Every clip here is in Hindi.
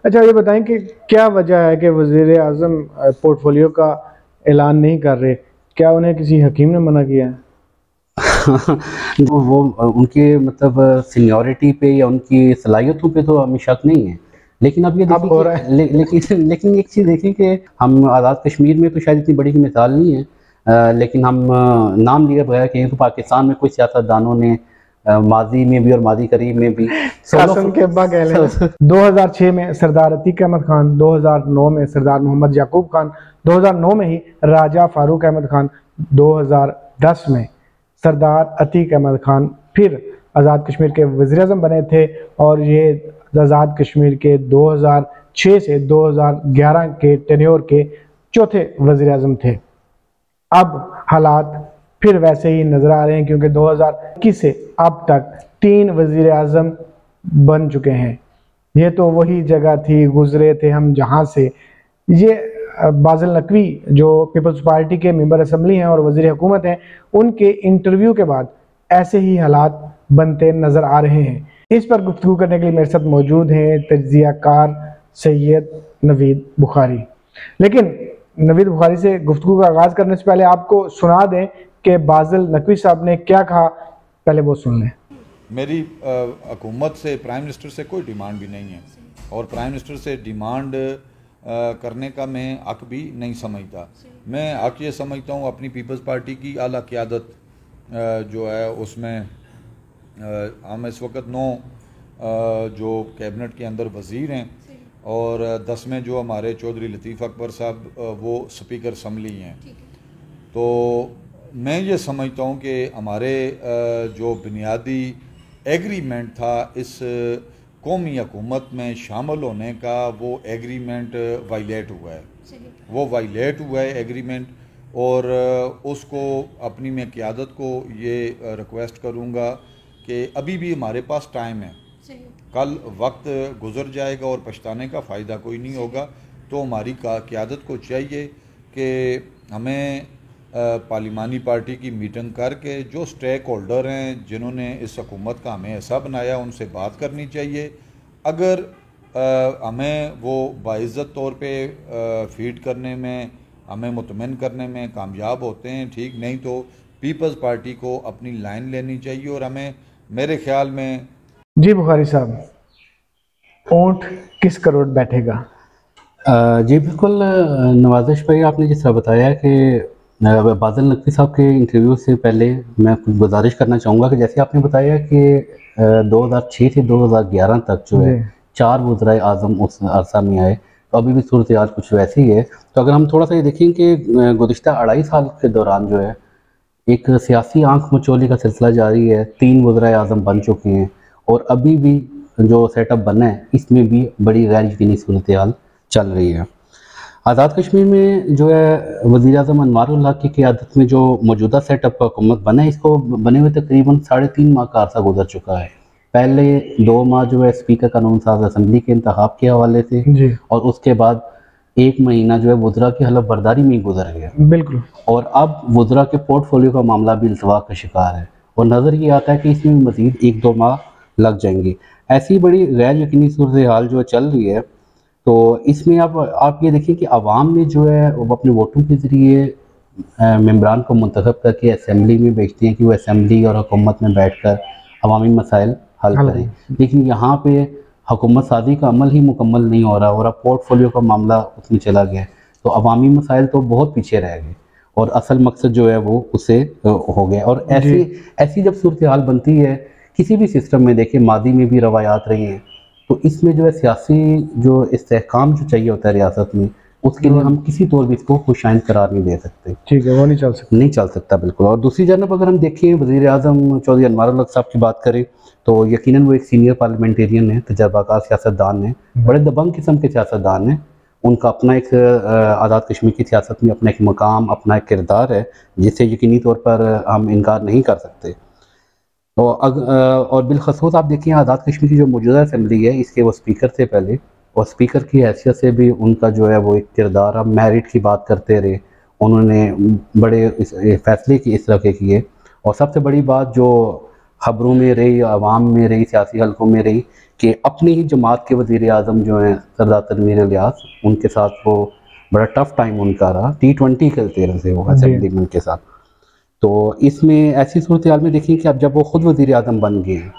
अच्छा ये बताएं कि क्या वजह है कि वज़ीर आज़म पोर्टफोलियो का ऐलान नहीं कर रहे? क्या उन्हें किसी हकीम ने मना किया है? तो वो उनके मतलब सीनियॉरिटी पे या उनकी सलाहियतों पे तो हमें शक नहीं है। लेकिन अब ये अब देखें हो कि रहा है। लेकिन एक चीज़ देखें कि हम आज़ाद कश्मीर में तो शायद इतनी बड़ी मिसाल नहीं है, लेकिन हम नाम लिए बगैर कहें तो पाकिस्तान में कुछ सियासतदानों ने माजी में भी और माजी करीब में भी सोलो कासिम के अब्बा कह लेना। 2006 में सरदार अतीक अहमद खान, 2009 में सरदार मोहम्मद याकूब खान, 2009 में ही राजा फारूक अहमद खान, 2010 में सरदार अतीक अहमद खान फिर आज़ाद कश्मीर के वज़ीर आज़म बने थे। और ये आज़ाद कश्मीर के 2006 से 2011 के टेन्योर के चौथे वज़ीर आज़म थे। अब हालात फिर वैसे ही नजर आ रहे हैं, क्योंकि 2021 से अब तक 3 वजीर आजम बन चुके हैं। ये तो वही जगह थी, गुजरे थे हम जहां से। ये बाज़िल नकवी जो पीपल्स पार्टी के मेंबर असम्बली हैं और वजीर हुकूमत हैं, उनके इंटरव्यू के बाद ऐसे ही हालात बनते नजर आ रहे हैं। इस पर गुफ्तगू करने के लिए मेरे साथ मौजूद हैं तज्जिया कार सैयद नवीद बुखारी। लेकिन नवीद बुखारी से गुफ्तगू का आगाज़ करने से पहले आपको सुना दें कि बाज़िल नकवी साहब ने क्या कहा, पहले वो सुन लें। मेरी हुकूमत से, प्राइम मिनिस्टर से कोई डिमांड भी नहीं है और प्राइम मिनिस्टर से डिमांड करने का मैं हक भी नहीं समझता। मैं हक ये समझता हूँ अपनी पीपल्स पार्टी की आला क़यादत जो है उसमें हम इस वक्त 9 जो कैबिनेट के अंदर वज़ीर हैं और 10 में जो हमारे चौधरी लतीफ़ अकबर साहब वो स्पीकर असम्बली हैं। तो मैं ये समझता हूँ कि हमारे जो बुनियादी एग्रीमेंट था इस कौमी हुकूमत में शामिल होने का, वो एग्रीमेंट वायलेट हुआ है। वो वायलेट हुआ है एग्रीमेंट, और उसको अपनी मैं क़यादत को ये रिक्वेस्ट करूँगा कि अभी भी हमारे पास टाइम है। कल वक्त गुजर जाएगा और पछताने का फ़ायदा कोई नहीं होगा। तो हमारी क़यादत को चाहिए कि हमें पार्लिमानी पार्टी की मीटिंग करके जो स्टेक होल्डर हैं जिन्होंने इस हुकूमत का हमें हिस्सा बनाया, उनसे बात करनी चाहिए। अगर हमें वो बाइज़्ज़त तौर पे फीड करने में, हमें मुतमईन करने में कामयाब होते हैं, ठीक। नहीं तो पीपल्स पार्टी को अपनी लाइन लेनी चाहिए। और हमें, मेरे ख्याल में जी बुखारी साहब, ऊँट किस करोड़ बैठेगा? जी बिल्कुल, नवाज़िश भाई, आपने जिस तरह बताया कि बाज़िल नकवी साहब के इंटरव्यू से पहले मैं कुछ गुजारिश करना चाहूँगा कि जैसे आपने बताया कि 2006 से 2011 तक जो है 4 वज़राए आज़म उस अरसा में आए, तो अभी भी सूरत हाल कुछ वैसी ही है। तो अगर हम थोड़ा सा ये देखें कि गुज़िश्ता 2.5 साल के दौरान जो है एक सियासी आंख मचोली का सिलसिला जारी है। 3 वज़राए आज़म बन चुके हैं और अभी भी जो सेटअप बना है इसमें भी बड़ी गैर यकीनी सूरत हाल चल रही है। आज़ाद कश्मीर में जो है वज़ीर आज़म अनवारुल हक की क़यादत में जो मौजूदा सेटअप का हुकूमत बना है, इसको बने हुए तकरीबन 3.5 माह का अरसा गुजर चुका है। पहले 2 माह जो है स्पीकर कानून साज़ असम्बली के इंतखाब के हवाले से जी। और उसके बाद 1 महीना जो है वज़रा की हलफ बर्दारी में ही गुजर गया। बिल्कुल। और अब वज़रा के पोर्टफोलियो का मामला भी इल्तवा का शिकार है और नज़र ये आता है कि इसमें मज़ीद 1-2 माह लग जाएंगे। ऐसी बड़ी गैर यकीनी सूरत हाल जो चल रही है, तो इसमें आप ये देखिए कि आवाम ने जो है वो अपने वोटों के ज़रिए मेंबरान को मुंतखब करके असम्बली में भेजते हैं कि वो असम्बली और हुकूमत में बैठकर अवामी मसाइल हल करें। लेकिन यहाँ पे हुकूमत साजी का अमल ही मुकम्मल नहीं हो रहा और अब पोर्टफोलियो का मामला उसमें चला गया, तो अवामी मसाइल तो बहुत पीछे रह गए और असल मकसद जो है वो उससे हो गया। और ऐसी जब सूरत हाल बनती है किसी भी सिस्टम में, देखिए मादी में भी रवायात रही हैं, तो इसमें जो है सियासी जो इस्तेहकाम जो चाहिए होता है रियासत में, उसके लिए हम किसी तौर भी इसको खुशाइंद करार नहीं दे सकते। ठीक है, वो नहीं चल सकता। नहीं चल सकता बिल्कुल। और दूसरी जानब अगर हम देखें वज़ीर आज़म चौधरी अनवारुल हक साहब की बात करें, तो यकीनन वो एक सीनियर पार्लियामेंटेरियन है, तजर्बाकार सियासतदान है, बड़े दबंग किस्म के सियासतदान हैं। उनका अपना एक आज़ाद कश्मीर की सियासत में अपना एक मकाम, अपना एक किरदार है, जिससे यकीनी तौर पर हम इनकार नहीं कर सकते। और बिलखसूस आप देखिए आज़ाद कश्मीर की जो मौजूदा असम्बली है, इसके वो स्पीकर थे पहले, और स्पीकर की हैसियत से भी उनका जो है वो एक किरदार, हम मेरिट की बात करते रहे, उन्होंने बड़े फैसले की इस तरह के किए। और सबसे बड़ी बात जो ख़बरों में रही, आवाम में रही, सियासी हलकों में रही कि अपनी ही जमात के वज़ीर आज़म जो हैं सरदार तनवीर इलियास, उनके साथ वो बड़ा टफ़ टाइम उनका रहा। T20 खेलते रहे वो असेंबलीमैन के साथ। तो इसमें ऐसी सूरत हाल में देखिए कि अब जब वो ख़ुद वज़ीर आज़म बन गए हैं,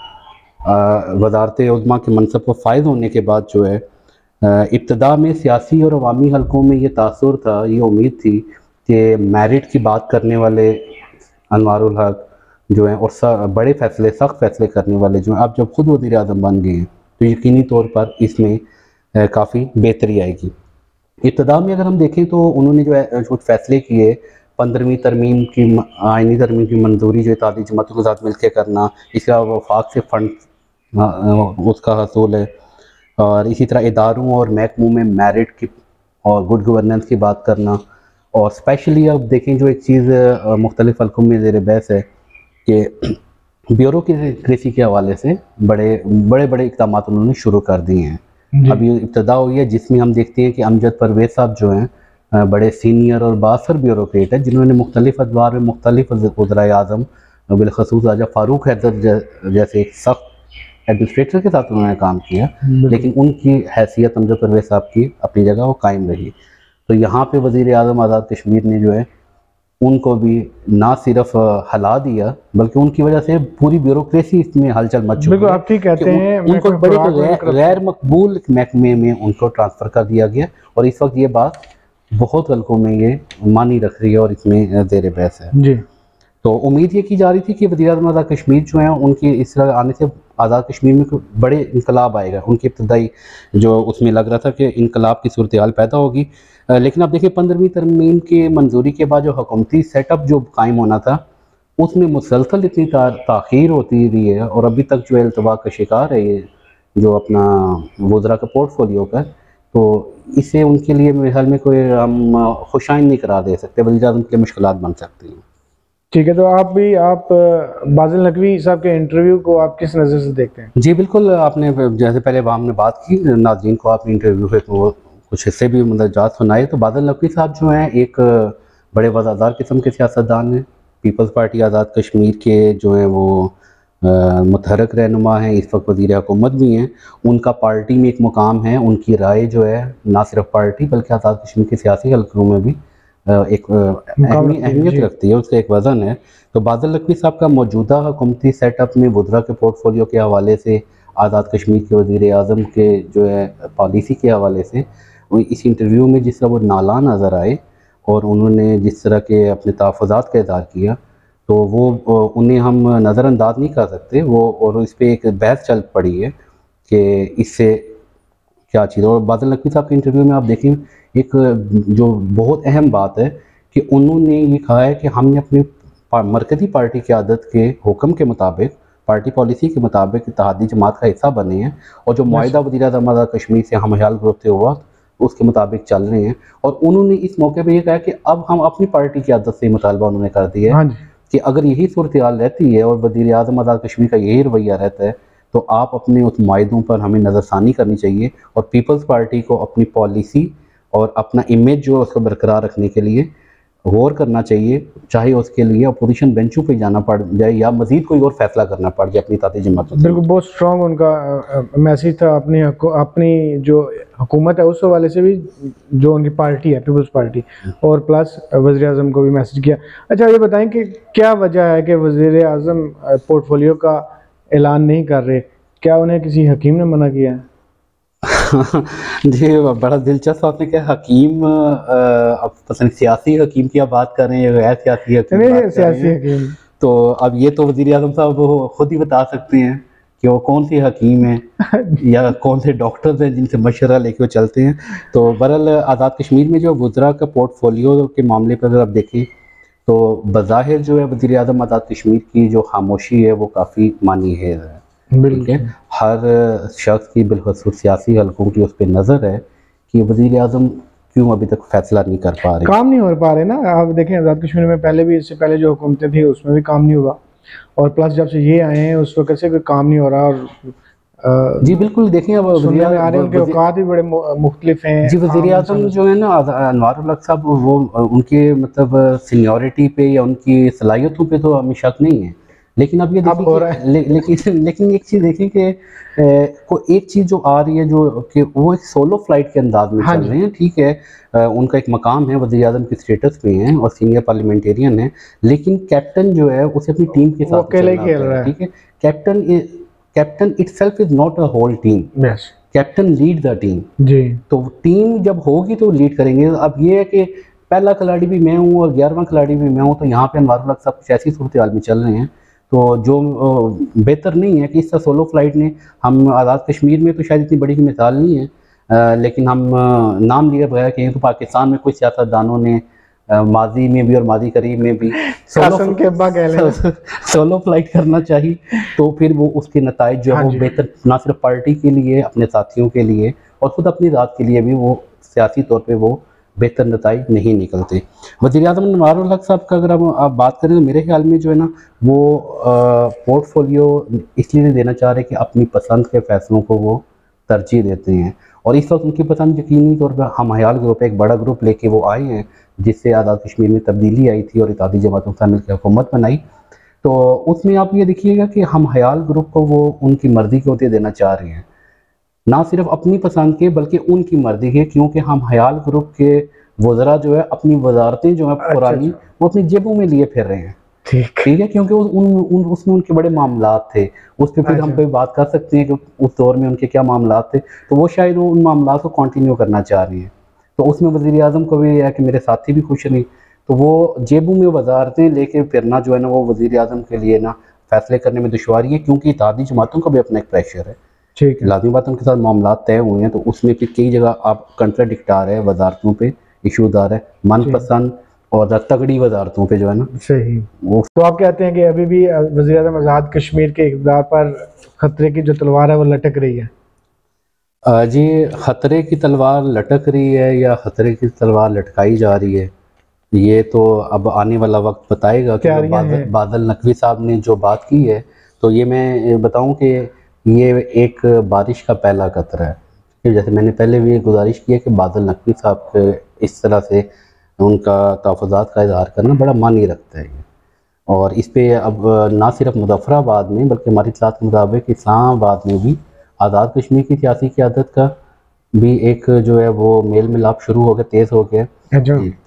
वज़ारत उज़्मा के मनसब को फ़ायद होने के बाद जो है इब्तदा में सियासी और अवामी हलकों में ये तासुर था, ये उम्मीद थी कि मेरिट की बात करने वाले अनवारुल हक जो हैं और बड़े फ़ैसले, सख्त फ़ैसले करने वाले जो हैं, अब जब ख़ुद वज़ीर आज़म बन गए हैं तो यकीनी तौर पर इसमें काफ़ी बेहतरी आएगी। इब्तदा में अगर हम देखें तो उन्होंने जो है कुछ फ़ैसले किए, 15वीं तरमीम की आइनी तरमीम की मंजूरी जो इत्तेहादी जमातों के साथ मिलकर करना, इसके अलावा वफाक से फ़ंड उसका हसूल है, और इसी तरह इदारों और महकमों में मेरिट की और गुड गवर्नेंस की बात करना। और स्पेशली अब देखें जो एक चीज़ मुख्तलिफ़ हल्कों में ज़ेर बहस है कि ब्यूरोक्रेसी के हवाले से बड़े इक़दाम उन्होंने शुरू कर दिए हैं। अभी इब्तदा हुई है जिसमें हम देखते हैं कि अमजद परवेज़ साहब जो हैं बड़े सीनियर और बासर ब्यूरोक्रेट हैं, जिन्होंने मुख्तलिफ़ अदवार में मुख्तलिफ़ वज़राए आज़म बिलख़सूस राजा फ़ारूक हैदर जैसे एक सख्त एडमिनिस्ट्रेटर के साथ उन्होंने काम किया, लेकिन उनकी हैसियत अमजद परवेज़ साहब की अपनी जगह वो कायम रही। तो यहाँ पे वज़ीर आज़म आज़ाद कश्मीर ने जो है उनको भी ना सिर्फ हला दिया, बल्कि उनकी वजह से पूरी ब्यूरोक्रेसी इसमें हलचल मच चुकी है। आप ठीक कहते हैं, उनको बड़े गैर मकबूल महकमे में उनको ट्रांसफ़र कर दिया गया, और इस वक्त ये बात बहुत हल्कों में ये मानी रख रही है और इसमें ज़ेर बहस है जी। तो उम्मीद ये की जा रही थी कि वज़ीर आज़म आज़ाद कश्मीर जो हैं उनकी इस तरह आने से आज़ाद कश्मीर में बड़े इनकलाब आएगा। उनकी इब्तदाई जो उसमें लग रहा था कि इनकलाब की सूरत हाल पैदा होगी, लेकिन अब देखिए 15वीं तरमीम की मंजूरी के बाद जो हुकूमती सेटअप जो कायम होना था उसमें मुसलसल इतनी ताख़ीर होती रही है, और अभी तक जो है इल्तवा का शिकार है ये जो अपना वज़रा का पोर्टफोलियो का। तो इससे उनके लिए मेरे ख्याल में कोई हम खुशाइन नहीं करार दे सकते, वज़ीर आज़म के लिए मुश्किलात बन सकती हैं। ठीक है, तो आप बाज़िल नकवी साहब के इंटरव्यू को आप किस नज़र से देखते हैं? जी बिल्कुल, आपने जैसे पहले हमने बात की, नाज़रीन को आपने इंटरव्यू के कुछ हिस्से भी मतलब जात सुनाए। तो बादल नकवी साहब जो हैं एक बड़े वज़ादार किस्म के सियासतदान हैं, पीपल्स पार्टी आज़ाद कश्मीर के जो हैं वो मुतहरक रहनुमा हैं, इस वक्त वज़ीर हुकूमत भी हैं। उनका पार्टी में एक मुकाम है, उनकी राय जो है ना सिर्फ पार्टी बल्कि आज़ाद कश्मीर के सियासी हलकों में भी एक अहमियत रखती है, उसका एक वज़न है। तो बादल नकवी साहब का मौजूदा हुकूमती सेटअप में वज़रा के पोर्टफोलियो के हवाले से, आज़ाद कश्मीर के वज़ीर आज़म के जो है पॉलिसी के हवाले से, इस इंटरव्यू में जिस तरह वो नाला नज़र आए और उन्होंने जिस तरह के अपने तहफ़्फ़ुज़ात का इज़हार किया, तो वो उन्हें हम नज़रअंदाज नहीं कर सकते। वो और इस पर एक बहस चल पड़ी है कि इससे क्या चीज़। और बादल नकवी साहब के इंटरव्यू में आप देखें एक जो बहुत अहम बात है कि उन्होंने ये कहा है कि हमने अपनी मरकज़ी पार्टी क़यादत के हुक्म के मुताबिक, पार्टी पॉलिसी के मुताबिक इत्तेहादी जमात का हिस्सा बने हैं, और जो मुआहिदा वज़ीर आज़म आज़ाद कश्मीर से हम ख्याल ग्रुप से हुआ उसके मुताबिक चल रहे हैं। और उन्होंने इस मौके पर यह कहा कि अब हम अपनी पार्टी की क़यादत से मुतालबा उन्होंने कर दिया है कि अगर यही सूरत हाल रहती है और वज़ीर आज़म आज़ाद कश्मीर का यही रवैया रहता है, तो आप अपने उस मुआहिदों पर हमें नज़रसानी करनी चाहिए, और पीपल्स पार्टी को अपनी पॉलिसी और अपना इमेज जो है उसको बरकरार रखने के लिए गौर करना चाहिए, चाहे उसके लिए अपोजिशन बेंचों पे जाना पड़ जाए या मज़ीद कोई और फैसला करना पड़ जाए अपनी ताती जमातों से। बिल्कुल, बहुत स्ट्रॉन्ग उनका मैसेज था अपनी जो हुकूमत है उस हवाले से भी, जो उनकी पार्टी है पीपल्स पार्टी, और प्लस वज़ीर आज़म को भी मैसेज किया। अच्छा, ये बताएं कि क्या वजह है कि वज़ीर आज़म पोर्टफोलियो का ऐलान नहीं कर रहे? क्या उन्हें किसी हकीम ने मना किया है? जी, बड़ा दिलचस्प आपने क्या हकीम, अब पसंद सियासी हकीम की आप बात कर रहे हैं, गैर सियासी हकीम सियासी हकीम। तो अब ये तो वज़ीर आज़म साहब वो खुद ही बता सकते हैं कि वो कौन सी हकीम हैं या कौन से डॉक्टर्स हैं जिनसे मशवरा लेके वो चलते हैं। तो बहरहाल आज़ाद कश्मीर में जो वज़रा का पोर्टफोलियो के मामले पर अगर आप देखें तो बज़ाहिर जो है वज़ीर आज़म आज़ाद कश्मीर की जो खामोशी है वो काफ़ी मानी है। ठीक है, हर शख्स की बिलखसूस सियासी हलकों की उस पर नज़र है कि वज़ीर आज़म क्यों अभी तक फैसला नहीं कर पा रहे, काम नहीं हो पा रहे ना। आप देखें आज़ाद कश्मीर में पहले भी, इससे पहले जो हुकूमतें थी उसमें भी काम नहीं हुआ, और प्लस जब से ये आए हैं उस वक्त से कोई काम नहीं हो रहा। और जी बिल्कुल, देखें अब उनके औकात भी बड़े मुख्तलिफ हैं। जी, वज़ीर आज़म जो है ना अनवारुल हक साहब, वो उनके मतलब सीनियरिटी पे या उनकी सलाहियतों पे तो हमें शक नहीं है, लेकिन अब ये अब हो रहा देखिए लेकिन एक चीज़ देखें कि एक चीज़ जो आ रही है जो कि वो एक सोलो फ्लाइट के अंदाज में हाँ चल जी। रहे हैं, ठीक है। उनका एक मकाम है, वज़ीर आज़म के स्टेटस पे हैं और सीनियर पार्लियामेंटेरियन हैं, लेकिन कैप्टन जो है उसे अपनी टीम के वो साथ अकेले ही चलना खेल होता रहा है, है। ठीक है। Captain itself is not a whole team, yes captain lead the team. जी। तो टीम जब होगी तो लीड करेंगे। अब ये है कि पहला खिलाड़ी भी मैं हूँ और 11वां खिलाड़ी भी मैं हूँ, तो यहाँ पे अनवारुल हक साहब कुछ ऐसी सूरत हाल में चल रहे हैं तो जो बेहतर नहीं है कि इस तरह सोलो फ्लाइट ने हम आज़ाद कश्मीर में तो शायद इतनी बड़ी की मिसाल नहीं है, लेकिन हम नाम लिए बगैर कहें तो पाकिस्तान में कुछ सियासतदानों ने माजी में भी और माजी करीब में भी कासम के अब्बा कह लेना। सोलो फ्लाइट करना चाहिए, तो फिर वो उसके नताइज जो है हाँ वो जी। बेहतर ना सिर्फ पार्टी के लिए, अपने साथियों के लिए और ख़ुद अपनी ज़ात के लिए भी वो सियासी तौर पे वो बेहतर नताइज नहीं निकलते। वज़ीर-ए-आज़म अनवारुल हक साहब का अगर हम आप बात करें तो मेरे ख्याल में जो है ना वो पोर्टफोलियो इसलिए नहीं देना चाह रहे कि अपनी पसंद के फ़ैसलों को वो तरजीह देते हैं और इस वक्त उनकी पसंद यकीनी तौर पर हम हयाल ग्रुप एक बड़ा ग्रुप लेके वो आए हैं, जिससे आज़ाद कश्मीर में तब्दीली आई थी और इत्तेहादी जमातों के साथ मिलकर हुकूमत बनाई। तो उसमें आप ये देखिएगा कि हम हयाल ग्रुप को वो उनकी मर्ज़ी के अहदे देना चाह रहे हैं, ना सिर्फ अपनी पसंद के बल्कि उनकी मर्ज़ी के, क्योंकि हम हयाल ग्रुप के वज़रा जो है अपनी वज़ारतें जो हैं पुरानी वो अपनी जेबों में लिए फिर रहे हैं, ठीक है, क्योंकि उसमें उनके बड़े मामलात थे। उस पर फिर हम पे बात कर सकते हैं कि उस दौर में उनके क्या मामलात थे, तो वो शायद वो उन मामलात को कंटिन्यू करना चाह रही हैं। तो उसमें वज़ीर-ए-आज़म को भी है कि मेरे साथी भी खुश नहीं, तो वो जेबों में वज़ारतें लेके फिरना जो है ना वो वज़ीर-ए-आज़म के लिए ना फ़ैसले करने में दुश्वारी है, क्योंकि इत्तेहादी जमातों का भी अपना एक प्रेशर है। ठीक है। लाज़मी बात उनके साथ मामलात तय हुए हैं, तो उसमें फिर कई जगह आप कंट्राडिक्ट आ रहे हैं, वज़ारतों पे इश्यूज़ आ रहे हैं, मनपसंद और तगड़ी वज़ारतों पे जो है ना सही। वो। तो आप कहते हैं कि अभी भी वज़ीर-ए-आज़म आज़ाद कश्मीर के इक़्तिदार पर खतरे की जो तलवार है वो लटक रही है। जी, खतरे की तलवार लटक रही है या खतरे की तलवार लटकाई जा रही है, ये तो अब आने वाला वक्त बताएगा कि बादल नकवी साहब ने जो बात की है, तो ये मैं बताऊं कि ये एक बारिश का पहला कतरा है। कि जैसे मैंने पहले भी गुजारिश की है कि बादल नकवी साहब के इस तरह से उनका तहफ़्फ़ुज़ात का इज़हार करना बड़ा मानी रखता है, और इस पे अब ना सिर्फ मुज़फ़्फ़राबाद में बल्कि हमारी इत्तलात के मुताबिक इस्लामाबाद में भी आज़ाद कश्मीर की सियासी क़यादत का भी एक जो है वो मेल मिलाप शुरू हो गया, तेज़ हो गया।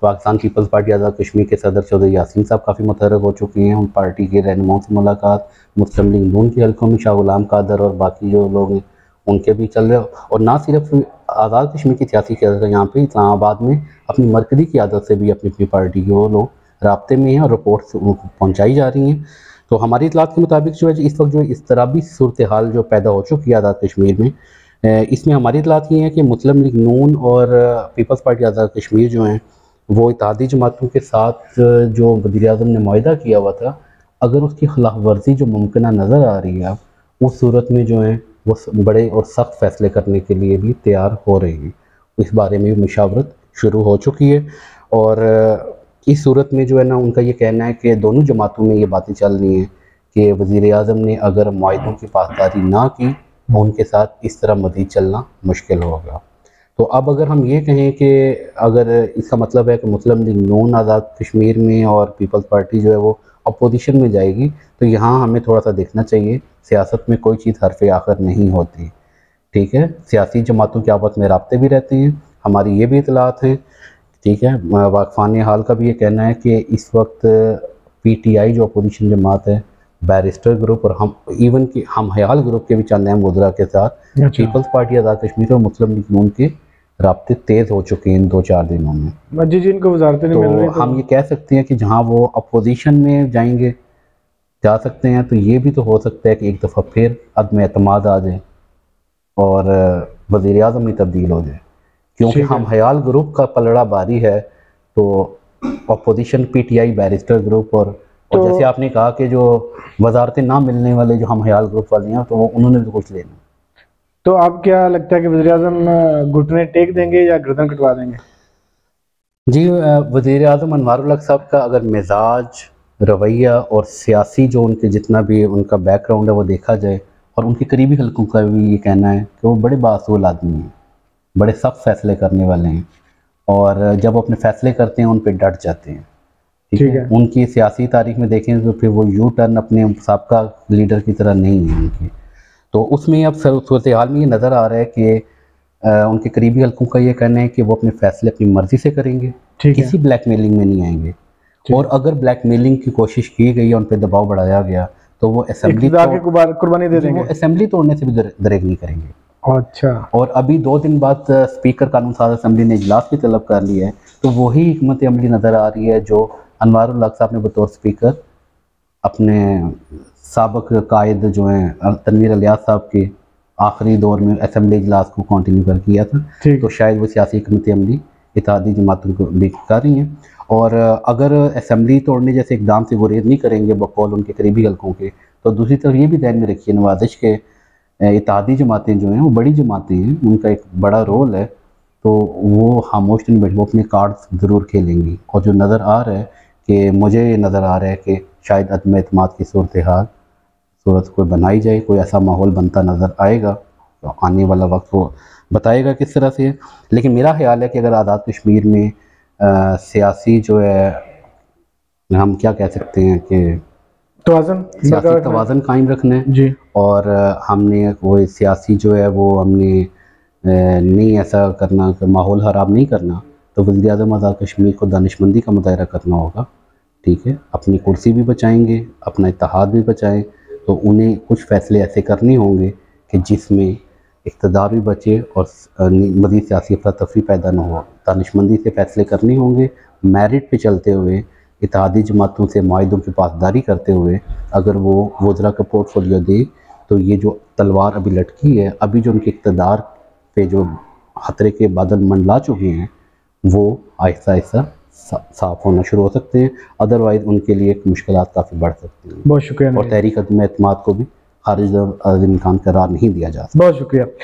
पाकिस्तान पीपल्स पार्टी आज़ाद कश्मीर के सदर चौधरी यासीन साहब काफ़ी मुतहर्रिक हो चुके हैं, उन पार्टी के रहनुमाओं से मुलाकात, मुस्लिम लीग नून के हलकों में शाह गुलाम कादर और बाकी जो लोग हैं उनके भी चल रहे, और ना सिर्फ आज़ाद कश्मीर की सियासी क़यादत यहाँ पे इस्लामाबाद में अपनी मरकज़ी क़यादत से भी अपनी पार्टी के वो लोग राब्ते में हैं और रिपोर्ट्स पहुँचाई जा रही हैं। तो हमारी इत्तलात के मुताबिक जो है इस वक्त जो इस तरह भी सूरत हाल जो पैदा हो चुकी है आज़ाद कश्मीर में, इसमें हमारी इत्तलात ये है कि मुस्लिम लीग नून और पीपल्स पार्टी आज़ाद कश्मीर जो हैं वो इत्तेहादी जमातों के साथ जो वज़ीर-ए-आज़म ने मुआहिदा किया हुआ था, अगर उसकी खिलाफ वर्जी जो मुमकिन नज़र आ रही है उस सूरत में जो है वो बड़े और सख्त फ़ैसले करने के लिए भी तैयार हो रही हैं। इस बारे में भी मुशावरत शुरू हो चुकी है, और इस सूरत में जो है ना उनका ये कहना है कि दोनों जमातों में ये बातें चल रही हैं कि वज़ीर-ए-आज़म ने अगर मुआहिदों की पासदारी ना की तो उनके साथ इस तरह मज़ीद चलना मुश्किल होगा। तो अब अगर हम ये कहें कि अगर इसका मतलब है कि मुस्लिम लीग नून आज़ाद कश्मीर में और पीपल्स पार्टी जो है वो अपोजिशन में जाएगी, तो यहाँ हमें थोड़ा सा देखना चाहिए, सियासत में कोई चीज़ हरफ़े आखिर नहीं होती, ठीक है। सियासी जमातों के आपस में राब्ते भी रहते हैं, हमारी ये भी इत्तलात हैं, ठीक है। वाक़फ़ान हाल का भी ये कहना है कि इस वक्त PTI जो अपोजिशन जमात है, बैरिस्टर ग्रुप और हम इवन कि हम हयाल ग्रुप के भी चंद अहम वज़रा के साथ पीपल्स पार्टी आज़ाद कश्मीर और मुस्लिम लीग नून के राब्ते तेज़ हो चुके हैं इन 2-4 दिनों में। जी जिनको वज़ारतें नहीं मिल रही, तो हम ये कह सकते हैं कि जहाँ वो अपोजिशन में जाएंगे जा सकते हैं, तो ये भी तो हो सकता है कि एक दफ़ा फिर अदम एतमाद आ जाए और वज़ीर-ए-आज़म ही तब्दील हो जाए, क्योंकि हम हयाल ग्रुप का पलड़ा भारी है, तो अपोजिशन PTI बैरिस्टर ग्रुप और जैसे आपने कहा कि जो वज़ारतें ना मिलने वाले जो हम हयाल ग्रुप वाले हैं, तो वो उन्होंने भी कुछ लेना। तो आप क्या लगता है कि वज़ीर-ए-आज़म घुटने टेक देंगे या गर्दन कटवा देंगे? जी, वज़ीर-ए-आज़म अनवारुल हक साहब का अगर मिजाज, रवैया और सियासी जो उनके जितना भी उनका बैकग्राउंड है वो देखा जाए, और उनके करीबी हलकों का भी ये कहना है कि वो बड़े बासूल आदमी हैं, बड़े सख्त फ़ैसले करने वाले हैं, और जब अपने फ़ैसले करते हैं उन पे डट जाते हैं। ठीक है। उनकी सियासी तारीख में देखें तो फिर वो यू टर्न अपने साबका लीडर की तरह नहीं है उनकी। तो उसमें अब सूरत हाल में ये नज़र आ रहा है कि उनके करीबी हल्कों का ये कहना है कि वो अपने फैसले अपनी मर्जी से करेंगे, किसी ब्लैकमेलिंग में नहीं आएंगे। और अगर ब्लैकमेलिंग की कोशिश की गई, उन पर दबाव बढ़ाया गया, तो वो असेंबली कुर्बानी दे देंगे, वो असेंबली तोड़ने से भी दरेग नहीं करेंगे। अच्छा। और अभी 2 दिन बाद स्पीकर कानून साज असेंबली ने इजलास की तलब कर लिया है, तो वही हिकमत अमली नज़र आ रही है जो अनवारुल हक साहब ने बतौर स्पीकर अपने साबिक कायद जो हैं तनवीर इलियास साहब के आखिरी दौर में असेंबली इजलास को कंटिन्यू कर किया था। तो शायद वो सियासी हिकमत अमली इत्तेहादी जमातों को भी कर रही हैं। और अगर असेंबली तोड़ने जैसे इकदाम से गुरेज नहीं करेंगे बकौल उनके करीबी हल्कों के, तो दूसरी तरफ ये भी ध्यान में रखिए नवाजिश के इत्तेहादी जमातें जो हैं वो बड़ी जमातें हैं, उनका एक बड़ा रोल है, तो वो खामोश नहीं बैठे, वो अपने कार्ड ज़रूर खेलेंगी। और जो नज़र आ रहा है कि मुझे ये नज़र आ रहा है कि शायद अदम एतमाद की सूरत कोई बनाई जाए, कोई ऐसा माहौल बनता नज़र आएगा, तो आने वाला वक्त वो बताएगा किस तरह से। लेकिन मेरा ख्याल है कि अगर आज़ाद कश्मीर में सियासी जो है, हम क्या कह सकते हैं कि सियासी तवाज़न कायम रखना है जी। और हमने वो सियासी जो है वो हमने नहीं ऐसा करना कि माहौल ख़राब नहीं करना, तो वज़ीर आज़म आज़ाद कश्मीर को दानिशमंदी का मुज़ाहरा करना होगा। ठीक है, अपनी कुर्सी भी बचाएंगे, अपना इत्तेहाद भी बचाएं, तो उन्हें कुछ फ़ैसले ऐसे करने होंगे कि जिसमें इक़्तिदार भी बचे और मज़ीद सियासी अफरा तफरी पैदा न हो। दानिशमंदी से फ़ैसले करने होंगे, मेरिट पे चलते हुए, इत्तेहादी जमातों से माहिदों की पासदारी करते हुए। अगर वो वज़रा का पोर्टफोलियो दे, तो ये जो तलवार अभी लटकी है, अभी जो उनके इक़्तिदार पे जो खतरे के बादल मंडला चुके हैं, वो आहिस्ता आहिस्ता साफ़ होना शुरू हो सकते हैं। अदरवाइज़ उनके लिए मुश्किलात काफ़ी बढ़ सकती हैं। बहुत शुक्रिया। और तहरीक अदम एतमाद को भी खारिज अज़ इम्कान करार नहीं दिया जा सकता। बहुत शुक्रिया।